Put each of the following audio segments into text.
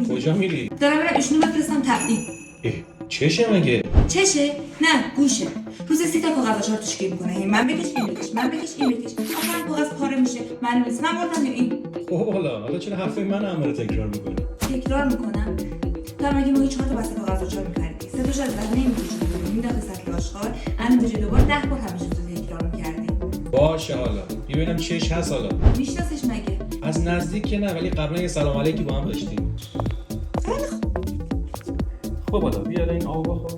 کجا میری؟ دارم برم ایشونو بفرستم تبعید. چشه مگه؟ چشه؟ نه گوشه. روز 30 تا کاغذ چهار توش گیر میکنه. من بکش این بکش، من بکش این بکش. آخرم کاغذ پاره میشه. من نیست. من بردم این. خب حالا چرا حرفای من همه تکرار میکنی؟ تکرار میکنم. تو هم اگه ما 4 تا بسته کاغذ چهار می‌کردی. 3 تاش از ذهن نمی‌کشیدی. مینداختی سطل آشغال. الان به جای دوباره 10 بار همین چیزو تکرار می‌کردی. باشه حالا ببینم چش هست حالا. میشناسیش مگه؟ از نزدیک که نه، ولی قبلا یه سلام علیکی با هم داشتیم. خب حالا بیا این آب بخور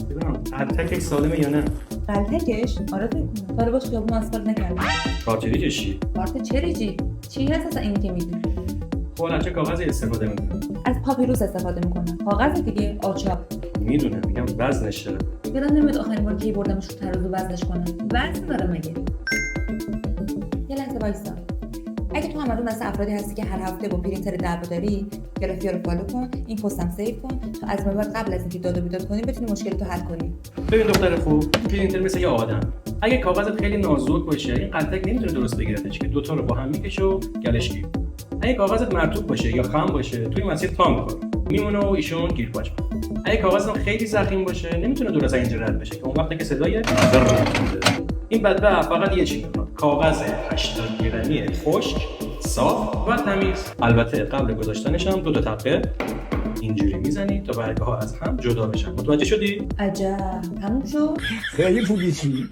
ببینم تکش سالمه یا نه. قلتکش؟ آره فکر کنم. تا باش خیابون آسفالت نکردم. کارتری چی؟ کارت چریجی؟ چی هست اصلا اینی که میدونی؟ خب از چه کاغذی استفاده میکنی؟ از پاپیروس استفاده میکنم. کاغذ دیگه آچار. میدونم میگم وزنش چقدر. یادم نمیاد آخرین بار کی بردمش رو ترازو وزنش کنم. وزن داره مگه؟ یه لحظه وایسا. اگه تو هم از اون دسته افرادی هستی که هر هفته با پرینتر دعوا داری، گرافیا رو فالو کن، این پستم سیو کن تا از بعد قبل از اینکه داد و بیداد کنی بتونی مشکلتو حل کنی. ببین دختر خوب، پرینتر مثل یه آدم. اگه کاغذت خیلی نازک باشه، این قلتک نمیتونه درست بگیرتش که دوتا رو با هم میکشه و گلش گیر. اگه کاغذت مرطوب باشه یا خام باشه، توی مسیر تام کن. میمونه و ایشون گیرپاچ. اگه کاغذت خیلی ضخیم باشه، نمیتونه درست از اینجا رد بشه که اون وقتی که صدای این بدبخت فقط یه چیز میخواد. کاغذ 80 گرمی خشک، صاف و تمیز. البته قبل گذاشتنش هم 2 تا تپه اینجوری میزنی تا برگه ها از هم جدا بشن. متوجه شدی؟ عجب. تموم شد؟ خیلی خوبی چی؟